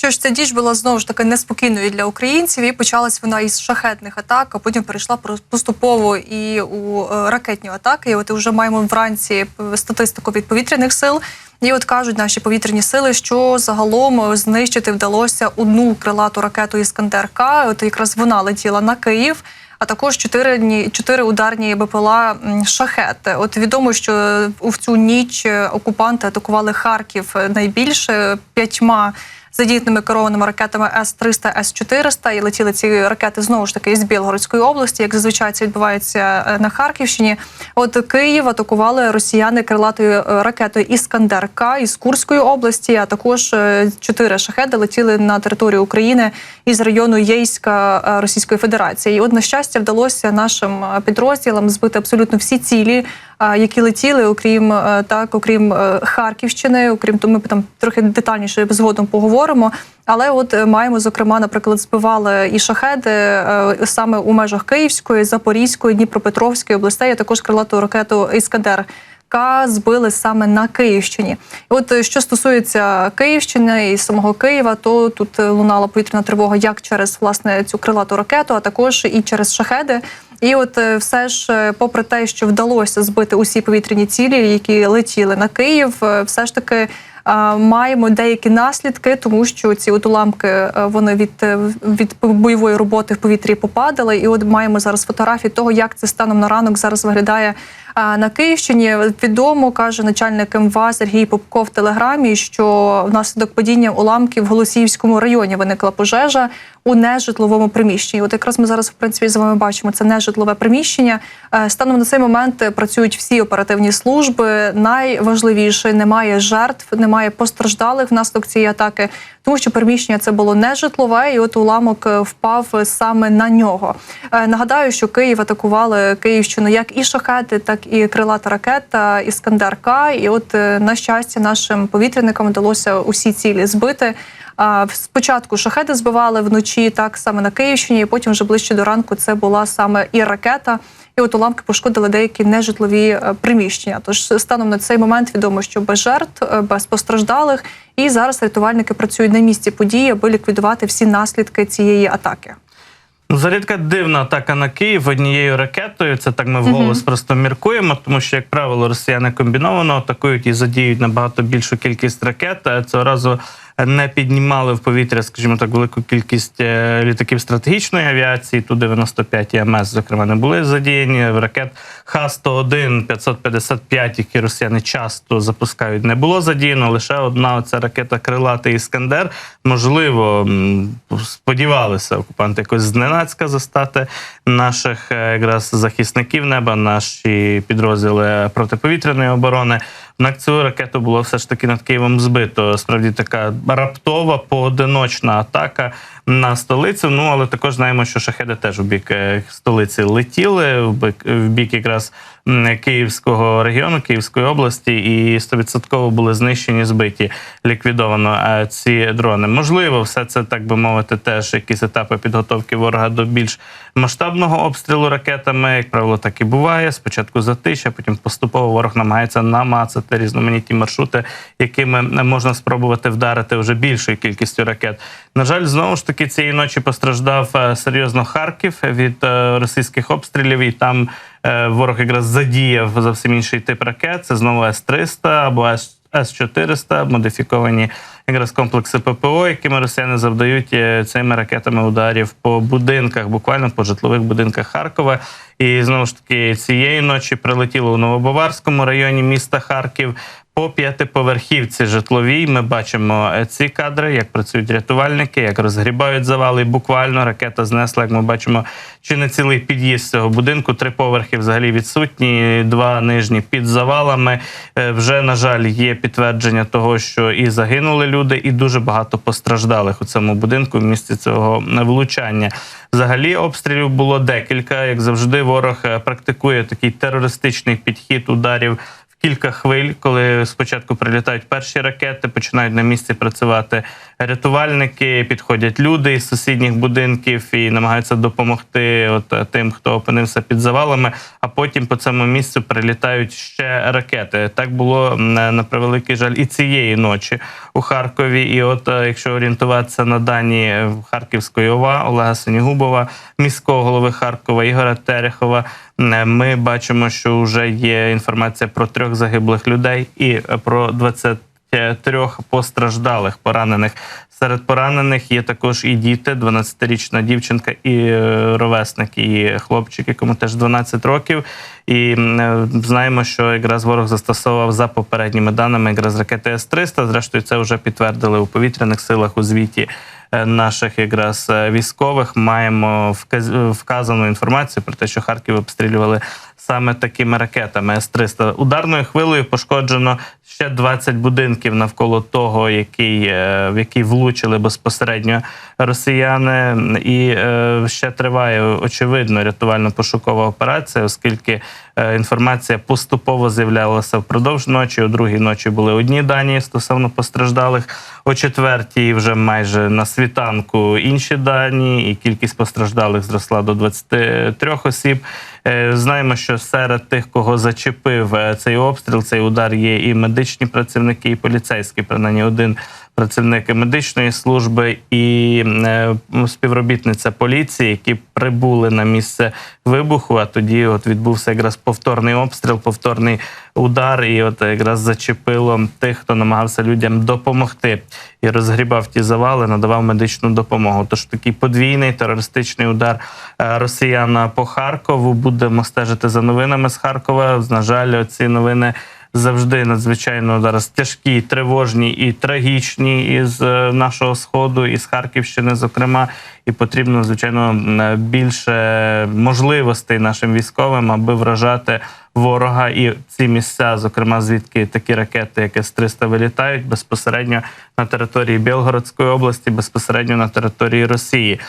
Що ж, ця ніч була знову ж таки неспокійною для українців, і почалась вона із шахедних атак, а потім перейшла поступово і у ракетні атаки. І от вже маємо вранці статистику від повітряних сил. І от кажуть наші повітряні сили, що загалом знищити вдалося одну крилату ракету «Іскандер-К». От якраз вона летіла на Київ. А також 4 ударні БПЛА «Шахед». От відомо, що в цю ніч окупанти атакували Харків найбільше 5 зенітними керованими ракетами С-300, С-400. І летіли ці ракети знову ж таки із Білгородської області, як зазвичай це відбувається на Харківщині. От Київ атакували росіяни крилатою ракетою «Іскандер-К» із Курської області, а також 4 шахеди летіли на територію України із району Єйська Російської Федерації. І от, на щастя, вдалося нашим підрозділам збити абсолютно всі цілі, які летіли, окрім Харківщини, окрім того, ми там трохи детальніше згодом поговоримо. Але от маємо, зокрема, наприклад, збивали і шахеди саме у межах Київської, Запорізької, Дніпропетровської областей, а також крилату ракету «Іскандер-К» збили саме на Київщині. І от що стосується Київщини і самого Києва, то тут лунала повітряна тривога як через, власне, цю крилату ракету, а також і через шахеди. І от все ж, попри те, що вдалося збити усі повітряні цілі, які летіли на Київ, все ж таки маємо деякі наслідки, тому що ці от уламки, вони від бойової роботи в повітрі попадали. І от маємо зараз фотографії того, як це станом на ранок зараз виглядає на Київщині. Відомо, каже начальник МВА Сергій Попко в Телеграмі, що внаслідок падіння уламків в Голосіївському районі виникла пожежа у нежитловому приміщенні. От якраз ми зараз, в принципі, з вами бачимо, це нежитлове приміщення. Станом на цей момент працюють всі оперативні служби. Найважливіше, немає жертв, немає постраждалих внаслідок цієї атаки, тому що приміщення це було нежитлове, і от уламок впав саме на нього. Нагадаю, що Київ атакували Київщину як і шахеди, так і крилата ракета «Іскандер-К». І от, на щастя, нашим повітряникам вдалося усі цілі збити. Спочатку шахеди збивали вночі, так саме на Київщині, і потім вже ближче до ранку це була саме і ракета. І от уламки пошкодили деякі нежитлові приміщення. Тож станом на цей момент відомо, що без жертв, без постраждалих. І зараз рятувальники працюють на місці події, аби ліквідувати всі наслідки цієї атаки. Взагалі така дивна атака на Київ однією ракетою. Це так ми вголос просто міркуємо, тому що, як правило, росіяни комбіновано атакують і задіють набагато більшу кількість ракет. Цього разу не піднімали в повітря, скажімо так, велику кількість літаків стратегічної авіації. Ту-95 і МС, зокрема, не були задіяні. Ракет Х-101, 555, які росіяни часто запускають, не було задіяно. Лише одна оця ракета крилатий «Іскандер». Можливо, сподівалися окупанти якось зненацька застати наших якраз захисників неба, наші підрозділи протиповітряної оборони. Однак цю ракету було все ж таки над Києвом збито. Справді така раптова, поодиночна атака на столицю. Ну, але також знаємо, що шахеди теж у бік столиці летіли, в бік якраз Київського регіону, Київської області, і 100% були знищені, збиті, ліквідовано ці дрони. Можливо, все це, так би мовити, теж якісь етапи підготовки ворога до більш масштабного обстрілу ракетами. Як правило, так і буває. Спочатку затища, потім поступово ворог намагається намацати різноманітні маршрути, якими можна спробувати вдарити вже більшою кількістю ракет. На жаль, знову ж таки, цієї ночі постраждав серйозно Харків від російських обстрілів, і там ворог якраз задіяв зовсім інший тип ракет. Це знову С-300 або С-400, модифіковані якраз комплекси ППО, якими росіяни завдають цими ракетами ударів по будинках, буквально по житлових будинках Харкова. І знову ж таки цієї ночі прилетіло у Новобаварському районі міста Харків по 5-поверхівці житловій. Ми бачимо ці кадри, як працюють рятувальники, як розгрібають завали. І буквально ракета знесла, як ми бачимо, чи не цілий під'їзд цього будинку. 3 поверхи взагалі відсутні, 2 нижні під завалами. Вже, на жаль, є підтвердження того, що і загинули люди, і дуже багато постраждалих у цьому будинку в місці цього влучання. Взагалі обстрілів було декілька. Як завжди, ворог практикує такий терористичний підхід ударів кілька хвиль, коли спочатку прилітають перші ракети, починають на місці працювати рятувальники, підходять люди із сусідніх будинків і намагаються допомогти тим, хто опинився під завалами, а потім по цьому місцю прилітають ще ракети. Так було, на превеликий жаль, і цієї ночі у Харкові. І якщо орієнтуватися на дані Харківської ОВА Олега Синігубова, міського голови Харкова Ігоря Терехова, ми бачимо, що вже є інформація про 3 загиблих людей і про 23 постраждалих, поранених. Серед поранених є також і діти, 12-річна дівчинка і ровесник, і хлопчик, якому теж 12 років. І знаємо, що якраз ворог застосовував за попередніми даними якраз ракети С-300. Зрештою, це вже підтвердили у повітряних силах у звіті наших якраз військових. Маємо вказану інформацію про те, що Харків обстрілювали саме такими ракетами С-300. Ударною хвилею пошкоджено ще 20 будинків навколо того, в який влучили безпосередньо росіяни. І ще триває, очевидно, рятувально-пошукова операція, оскільки інформація поступово з'являлася впродовж ночі. О 2-й ночі були одні дані стосовно постраждалих, о 4-й вже майже на світанку інші дані, і кількість постраждалих зросла до 23 осіб. Знаємо, що серед тих, кого зачепив цей обстріл, цей удар, є і медичні працівники, і поліцейські, принаймні один працівник медичної служби і співробітниця поліції, які прибули на місце вибуху, а тоді відбувся якраз повторний обстріл, повторний удар, і якраз зачепило тих, хто намагався людям допомогти і розгрібав ті завали, надавав медичну допомогу. Тож такий подвійний терористичний удар росіян по Харкову. Будемо стежити за новинами з Харкова. На жаль, ці новини завжди надзвичайно зараз тяжкі, тривожні і трагічні із нашого Сходу, із Харківщини, зокрема. І потрібно, звичайно, більше можливостей нашим військовим, аби вражати ворога і ці місця, зокрема, звідки такі ракети, як С-300, вилітають безпосередньо на території Білгородської області, безпосередньо на території Росії.